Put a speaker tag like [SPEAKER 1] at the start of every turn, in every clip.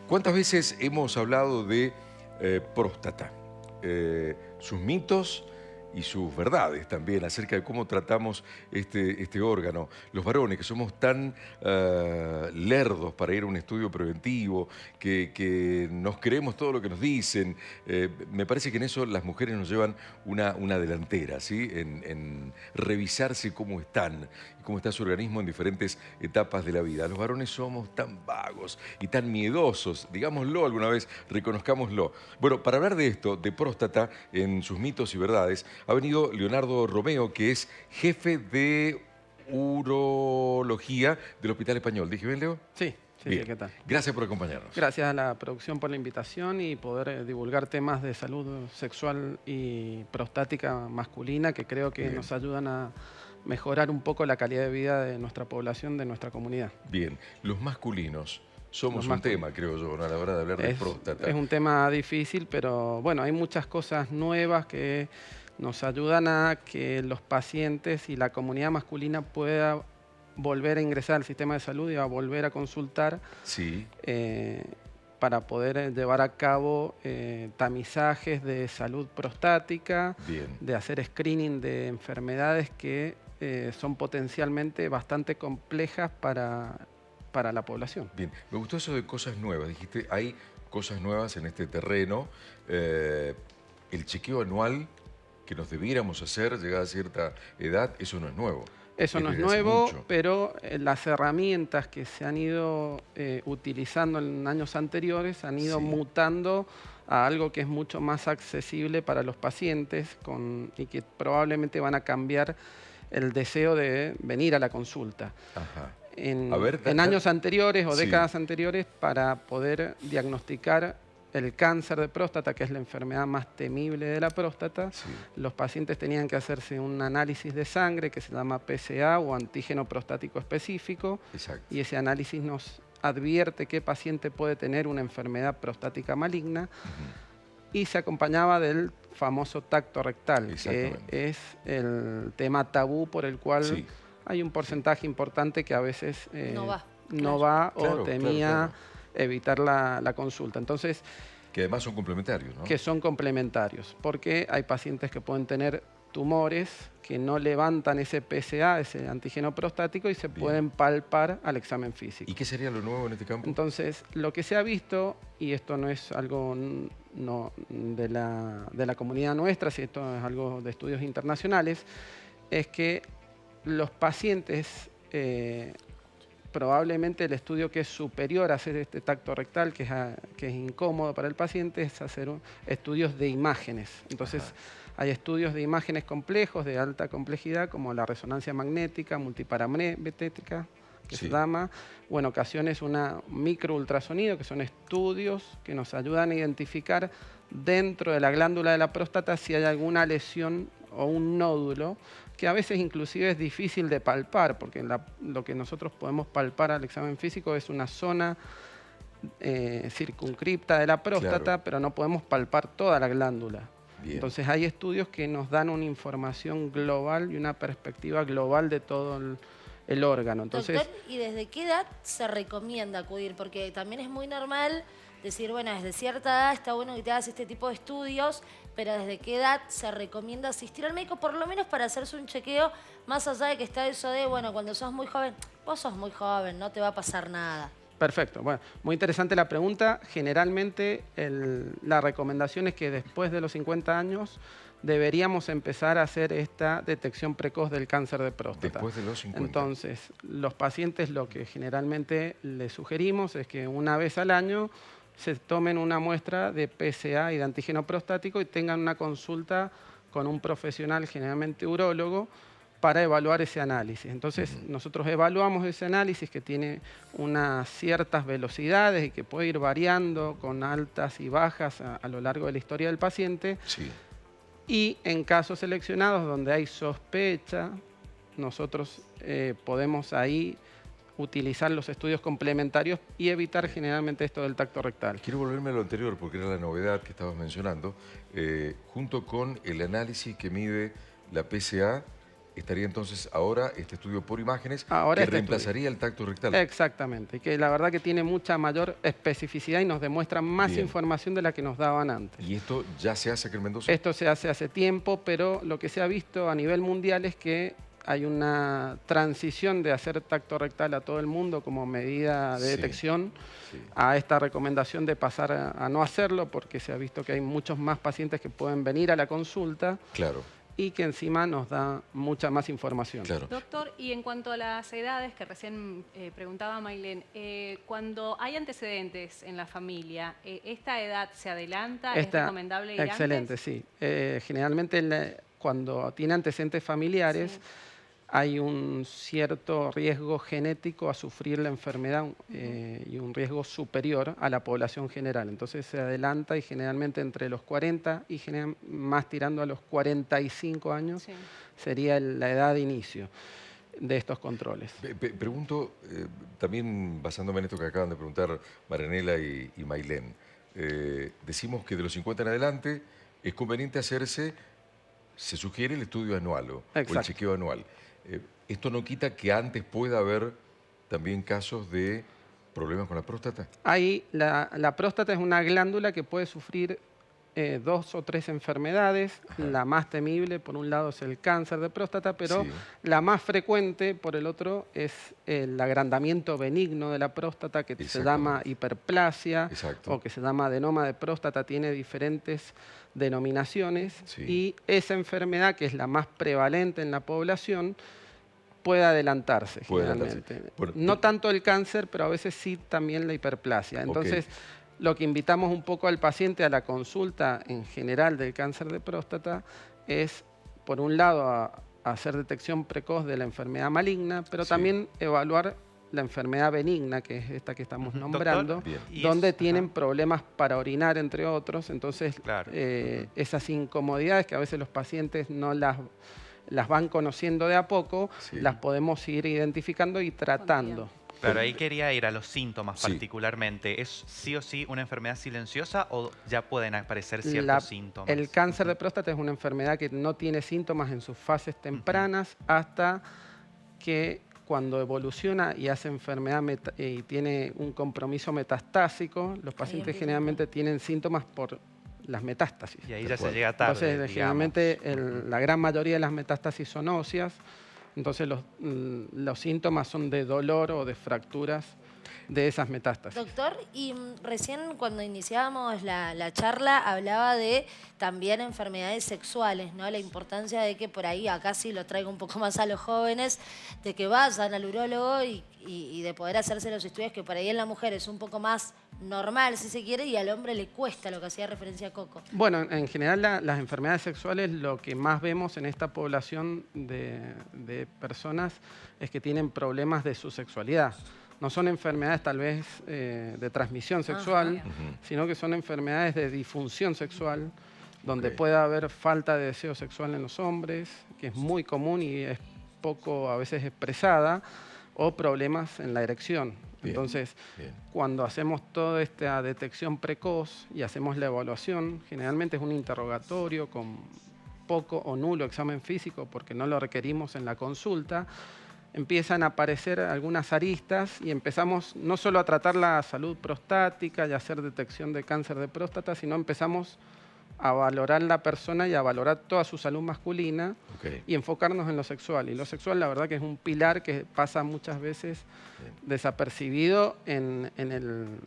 [SPEAKER 1] ¿Cuántas veces hemos hablado de próstata? Sus mitos y sus verdades también acerca de cómo tratamos este órgano. Los varones que somos tan lerdos para ir a un estudio preventivo, que nos creemos todo lo que nos dicen. Me parece que en eso las mujeres nos llevan una delantera, ¿sí? En revisarse cómo están, cómo está su organismo en diferentes etapas de la vida. Los varones somos tan vagos y tan miedosos, digámoslo alguna vez, reconozcámoslo. Bueno, para hablar de esto, de próstata, en sus mitos y verdades, ha venido Leonardo Romeo, que es jefe de urología del Hospital Español. ¿Dije bien, Leo?
[SPEAKER 2] Sí, sí,
[SPEAKER 1] Bien.
[SPEAKER 2] ¿qué tal?
[SPEAKER 1] Gracias por acompañarnos.
[SPEAKER 2] Gracias a la producción por la invitación y poder divulgar temas de salud sexual y prostática masculina que creo que
[SPEAKER 1] Bien.
[SPEAKER 2] nos ayudan a mejorar un poco la calidad de vida de nuestra población, de nuestra comunidad.
[SPEAKER 1] Bien. Los masculinos somos
[SPEAKER 2] Los
[SPEAKER 1] un
[SPEAKER 2] masculinos.
[SPEAKER 1] tema, creo yo, ¿no? A la hora de hablar de próstata.
[SPEAKER 2] Es un tema difícil, pero bueno, hay muchas cosas nuevas que nos ayudan a que los pacientes y la comunidad masculina pueda volver a ingresar al sistema de salud y a volver a consultar
[SPEAKER 1] Sí.
[SPEAKER 2] para poder llevar a cabo tamizajes de salud prostática,
[SPEAKER 1] Bien.
[SPEAKER 2] de hacer screening de enfermedades que son potencialmente bastante complejas para la población.
[SPEAKER 1] Bien, me gustó eso de cosas nuevas. Dijiste, hay cosas nuevas en este terreno. El chequeo anual que nos debiéramos hacer llegada a cierta edad, eso no es nuevo.
[SPEAKER 2] Eso no es
[SPEAKER 1] desde hace
[SPEAKER 2] nuevo,
[SPEAKER 1] mucho.
[SPEAKER 2] pero las herramientas que se han ido utilizando en años anteriores han ido
[SPEAKER 1] Sí.
[SPEAKER 2] mutando a algo que es mucho más accesible para los pacientes y que probablemente van a cambiar el deseo de venir a la consulta.
[SPEAKER 1] Ajá.
[SPEAKER 2] En años anteriores o
[SPEAKER 1] Sí.
[SPEAKER 2] décadas anteriores, para poder diagnosticar el cáncer de próstata, que es la enfermedad más temible de la próstata,
[SPEAKER 1] Sí.
[SPEAKER 2] los pacientes tenían que hacerse un análisis de sangre que se llama PSA o antígeno prostático específico.
[SPEAKER 1] Exacto.
[SPEAKER 2] Y ese análisis nos advierte qué paciente puede tener una enfermedad prostática maligna. Y se acompañaba del famoso tacto rectal, que es el tema tabú por el cual
[SPEAKER 1] Sí.
[SPEAKER 2] hay un porcentaje importante que a veces
[SPEAKER 3] no
[SPEAKER 2] va
[SPEAKER 1] Claro,
[SPEAKER 2] o temía
[SPEAKER 1] claro.
[SPEAKER 2] evitar la consulta. Entonces,
[SPEAKER 1] Que además son complementarios, ¿no?
[SPEAKER 2] que son complementarios, porque hay pacientes que pueden tener tumores que no levantan ese PSA, ese antígeno prostático, y se pueden palpar al examen físico.
[SPEAKER 1] ¿Y qué sería lo nuevo en este campo?
[SPEAKER 2] Entonces, lo que se ha visto, y esto no es algo de la comunidad nuestra, si esto es algo de estudios internacionales, es que los pacientes, probablemente el estudio que es superior a hacer este tacto rectal, que es incómodo para el paciente, es hacer estudios de imágenes. Entonces, hay estudios de imágenes complejos, de alta complejidad, como la resonancia magnética, multiparamétrica, que se llama, o en ocasiones una microultrasonido, que son estudios que nos ayudan a identificar dentro de la glándula de la próstata si hay alguna lesión o un nódulo, que a veces inclusive es difícil de palpar, porque lo que nosotros podemos palpar al examen físico es una zona circunscripta de la próstata, pero no podemos palpar toda la glándula. Bien. Entonces hay estudios que nos dan una información global y una perspectiva global de todo el órgano. Entonces,
[SPEAKER 3] doctor, ¿y desde qué edad se recomienda acudir? Porque también es muy normal decir, bueno, desde cierta edad está bueno que te hagas este tipo de estudios, pero ¿desde qué edad se recomienda asistir al médico? Por lo menos para hacerse un chequeo, más allá de que está eso de, bueno, cuando sos muy joven, vos sos muy joven, no te va a pasar nada.
[SPEAKER 2] Perfecto. Bueno, muy interesante la pregunta. Generalmente la recomendación es que después de los 50 años deberíamos empezar a hacer esta detección precoz del cáncer de próstata.
[SPEAKER 1] Después de los 50.
[SPEAKER 2] Entonces, los pacientes lo que generalmente les sugerimos es que una vez al año se tomen una muestra de PSA y de antígeno prostático y tengan una consulta con un profesional, generalmente urólogo, para evaluar ese análisis. Entonces, nosotros evaluamos ese análisis que tiene unas ciertas velocidades y que puede ir variando con altas y bajas a lo largo de la historia del paciente.
[SPEAKER 1] Sí.
[SPEAKER 2] Y en casos seleccionados donde hay sospecha, nosotros podemos ahí utilizar los estudios complementarios y evitar generalmente esto del tacto rectal.
[SPEAKER 1] Quiero volverme a lo anterior porque era la novedad que estabas mencionando, junto con el análisis que mide la PSA estaría entonces ahora este estudio por imágenes
[SPEAKER 2] Ahora
[SPEAKER 1] que
[SPEAKER 2] este
[SPEAKER 1] reemplazaría el tacto rectal.
[SPEAKER 2] Exactamente, y que la verdad que tiene mucha mayor especificidad y nos demuestra más
[SPEAKER 1] Bien.
[SPEAKER 2] información de la que nos daban antes.
[SPEAKER 1] ¿Y esto ya se hace aquí en Mendoza?
[SPEAKER 2] Esto se hace hace tiempo, pero lo que se ha visto a nivel mundial es que hay una transición de hacer tacto rectal a todo el mundo como medida de
[SPEAKER 1] Sí,
[SPEAKER 2] detección
[SPEAKER 1] sí.
[SPEAKER 2] a esta recomendación de pasar a no hacerlo, porque se ha visto que hay muchos más pacientes que pueden venir a la consulta
[SPEAKER 1] Claro,
[SPEAKER 2] y que encima nos da mucha más información.
[SPEAKER 1] claro.
[SPEAKER 4] Doctor, y en cuanto a las edades que recién preguntaba Maylén, cuando hay antecedentes en la familia, ¿esta edad se adelanta? ¿Es recomendable ir
[SPEAKER 2] Excelente,
[SPEAKER 4] antes?
[SPEAKER 2] sí. Generalmente cuando tiene antecedentes familiares,
[SPEAKER 4] Sí.
[SPEAKER 2] hay un cierto riesgo genético a sufrir la enfermedad y un riesgo superior a la población general. Entonces se adelanta y generalmente entre los 40 y más tirando a los 45 años
[SPEAKER 4] Sí.
[SPEAKER 2] sería la edad de inicio de estos controles.
[SPEAKER 1] Pregunto, también basándome en esto que acaban de preguntar Marianela y Maylén, decimos que de los 50 en adelante es conveniente hacerse, se sugiere el estudio anual o el
[SPEAKER 2] Exacto.
[SPEAKER 1] chequeo anual. ¿Esto no quita que antes pueda haber también casos de problemas con la próstata?
[SPEAKER 2] Ahí la próstata es una glándula que puede sufrir 2 o 3 enfermedades.
[SPEAKER 1] Ajá.
[SPEAKER 2] La más temible, por un lado, es el cáncer de próstata, pero
[SPEAKER 1] Sí.
[SPEAKER 2] la más frecuente, por el otro, es el agrandamiento benigno de la próstata, que se llama
[SPEAKER 1] Exactamente.
[SPEAKER 2] hiperplasia
[SPEAKER 1] Exacto.
[SPEAKER 2] o que se llama adenoma de próstata, tiene diferentes denominaciones.
[SPEAKER 1] Sí.
[SPEAKER 2] Y esa enfermedad, que es la más prevalente en la población, puede adelantarse
[SPEAKER 1] Puede adelantarse.
[SPEAKER 2] generalmente.
[SPEAKER 1] Bueno,
[SPEAKER 2] No tanto el cáncer, pero a veces sí también la hiperplasia. Entonces, lo que invitamos un poco al paciente a la consulta en general del cáncer de próstata es, por un lado, a hacer detección precoz de la enfermedad maligna, pero
[SPEAKER 1] Sí.
[SPEAKER 2] también evaluar la enfermedad benigna, que es esta que estamos
[SPEAKER 5] Ujú.
[SPEAKER 2] nombrando,
[SPEAKER 5] Doctor,
[SPEAKER 1] Bien.
[SPEAKER 5] y
[SPEAKER 2] donde
[SPEAKER 5] es-
[SPEAKER 2] tienen
[SPEAKER 5] ajá.
[SPEAKER 2] problemas para orinar, entre otros. Entonces,
[SPEAKER 5] Claro.
[SPEAKER 2] esas incomodidades que a veces los pacientes no las van conociendo de a poco,
[SPEAKER 1] Sí.
[SPEAKER 2] las podemos ir identificando y tratando.
[SPEAKER 5] Claro, ahí quería ir a los síntomas
[SPEAKER 1] Sí.
[SPEAKER 5] particularmente. ¿Es sí o sí una enfermedad silenciosa o ya pueden aparecer ciertos
[SPEAKER 2] La-
[SPEAKER 5] síntomas?
[SPEAKER 2] El cáncer de próstata es una enfermedad que no tiene síntomas en sus fases tempranas hasta que cuando evoluciona y hace enfermedad y tiene un compromiso metastásico, los pacientes
[SPEAKER 3] empieza
[SPEAKER 2] generalmente tienen síntomas por las metástasis.
[SPEAKER 5] Y ahí
[SPEAKER 1] Tal
[SPEAKER 5] ya se
[SPEAKER 1] cual.
[SPEAKER 5] llega tarde,
[SPEAKER 2] Entonces,
[SPEAKER 5] digamos.
[SPEAKER 2] generalmente la gran mayoría de las metástasis son óseas, entonces los síntomas son de dolor o de fracturas de esas metástasis.
[SPEAKER 3] Doctor, y recién cuando iniciábamos la charla hablaba de también enfermedades sexuales, ¿no? La importancia de que por ahí, acá sí lo traigo un poco más a los jóvenes, de que vayan al urólogo y de poder hacerse los estudios que por ahí en la mujer es un poco más normal, si se quiere, y al hombre le cuesta, lo que hacía referencia a Coco.
[SPEAKER 2] Bueno, en general las enfermedades sexuales, lo que más vemos en esta población de personas es que tienen problemas de su sexualidad. No son enfermedades tal vez de transmisión sexual,
[SPEAKER 4] Ajá.
[SPEAKER 2] sino que son enfermedades de disfunción sexual, donde
[SPEAKER 1] Ok.
[SPEAKER 2] puede haber falta de deseo sexual en los hombres, que es muy común y es poco a veces expresada, o problemas en la erección.
[SPEAKER 1] Bien.
[SPEAKER 2] Entonces,
[SPEAKER 1] Bien.
[SPEAKER 2] cuando hacemos toda esta detección precoz y hacemos la evaluación, generalmente es un interrogatorio con poco o nulo examen físico porque no lo requerimos en la consulta, empiezan a aparecer algunas aristas y empezamos no solo a tratar la salud prostática y a hacer detección de cáncer de próstata, sino empezamos a valorar la persona y a valorar toda su salud masculina
[SPEAKER 1] Ok.
[SPEAKER 2] y enfocarnos en lo sexual. Y lo sexual, la verdad que es un pilar que pasa muchas veces
[SPEAKER 1] Bien.
[SPEAKER 2] desapercibido en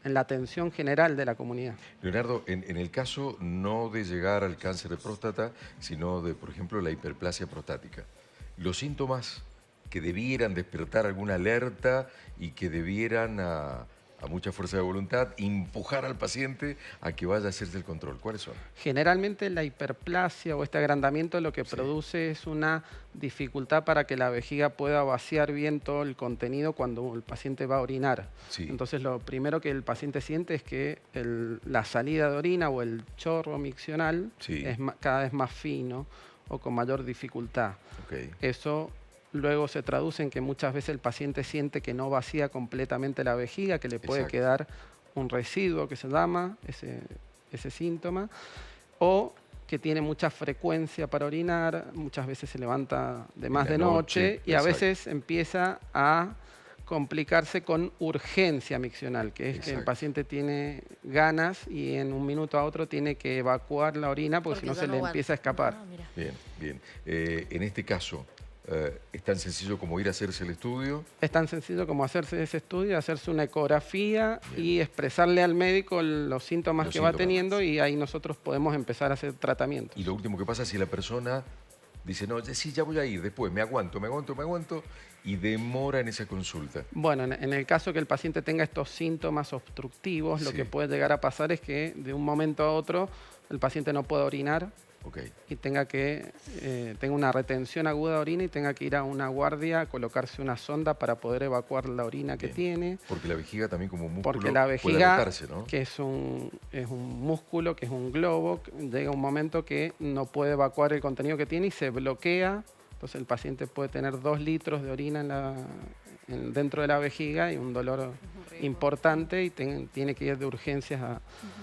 [SPEAKER 2] la atención general de la comunidad.
[SPEAKER 1] Leonardo, en el caso no de llegar al cáncer de próstata, sino de, por ejemplo, la hiperplasia prostática, los síntomas que debieran despertar alguna alerta y que debieran, a mucha fuerza de voluntad, empujar al paciente a que vaya a hacerse el control, ¿cuáles son?
[SPEAKER 2] Generalmente la hiperplasia o este agrandamiento lo que
[SPEAKER 1] Sí.
[SPEAKER 2] produce es una dificultad para que la vejiga pueda vaciar bien todo el contenido cuando el paciente va a orinar.
[SPEAKER 1] Sí.
[SPEAKER 2] Entonces lo primero que el paciente siente es que la salida de orina o el chorro miccional
[SPEAKER 1] Sí.
[SPEAKER 2] es cada vez más fino o con mayor dificultad.
[SPEAKER 1] Ok.
[SPEAKER 2] Eso luego se traduce en que muchas veces el paciente siente que no vacía completamente la vejiga, que le puede
[SPEAKER 1] Exacto.
[SPEAKER 2] quedar un residuo que se llama ese síntoma, o que tiene mucha frecuencia para orinar, muchas veces se levanta de más
[SPEAKER 1] la
[SPEAKER 2] de noche y a
[SPEAKER 1] exacto.
[SPEAKER 2] veces empieza a complicarse con urgencia miccional, que es que el
[SPEAKER 1] Exacto.
[SPEAKER 2] paciente tiene ganas y en un minuto a otro tiene que evacuar la orina porque si no
[SPEAKER 3] ya
[SPEAKER 2] se le
[SPEAKER 3] aguanta.
[SPEAKER 2] empieza a escapar.
[SPEAKER 3] Ah, mira.
[SPEAKER 1] Bien, bien. En este caso, ¿es tan sencillo como ir a hacerse el estudio?
[SPEAKER 2] Es tan sencillo como hacerse ese estudio, hacerse una ecografía
[SPEAKER 1] Bien.
[SPEAKER 2] y expresarle al médico los síntomas
[SPEAKER 1] Los
[SPEAKER 2] que va
[SPEAKER 1] síntomas.
[SPEAKER 2] teniendo y ahí nosotros podemos empezar a hacer tratamientos.
[SPEAKER 1] Y lo último que pasa es si la persona dice, no, sí, ya voy a ir, después me aguanto, y demora en esa consulta.
[SPEAKER 2] Bueno, en el caso que el paciente tenga estos síntomas obstructivos, lo
[SPEAKER 1] Sí.
[SPEAKER 2] que puede llegar a pasar es que de un momento a otro el paciente no pueda orinar
[SPEAKER 1] Ok,
[SPEAKER 2] y tenga una retención aguda de orina y tenga que ir a una guardia a colocarse una sonda para poder evacuar la orina que
[SPEAKER 1] bien.
[SPEAKER 2] tiene.
[SPEAKER 1] Porque la vejiga también como músculo
[SPEAKER 2] Porque la
[SPEAKER 1] puede
[SPEAKER 2] vejiga,
[SPEAKER 1] agotarse, ¿no?
[SPEAKER 2] que es un músculo, que es un globo, llega un momento que no puede evacuar el contenido que tiene y se bloquea. Entonces el paciente puede tener 2 litros de orina dentro de la vejiga y un dolor
[SPEAKER 4] riesgo.
[SPEAKER 2] importante y tiene que ir de urgencias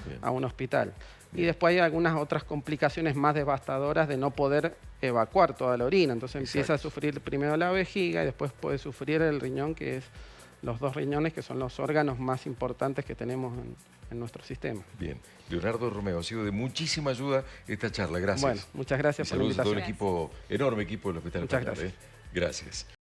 [SPEAKER 1] Bien.
[SPEAKER 2] a un hospital. Y
[SPEAKER 1] Bien.
[SPEAKER 2] después hay algunas otras complicaciones más devastadoras de no poder evacuar toda la orina. Entonces empieza a
[SPEAKER 1] Exacto.
[SPEAKER 2] sufrir primero la vejiga y después puede sufrir el riñón, que es los 2 riñones, que son los órganos más importantes que tenemos en nuestro sistema.
[SPEAKER 1] Bien. Leonardo Romeo, ha sido de muchísima ayuda esta charla. Gracias.
[SPEAKER 2] Bueno, muchas gracias
[SPEAKER 1] Y
[SPEAKER 2] por la
[SPEAKER 1] saludos a todo el
[SPEAKER 2] invitación.
[SPEAKER 1] equipo, enorme equipo del Hospital
[SPEAKER 2] Muchas
[SPEAKER 1] Español,
[SPEAKER 2] gracias.
[SPEAKER 1] Gracias.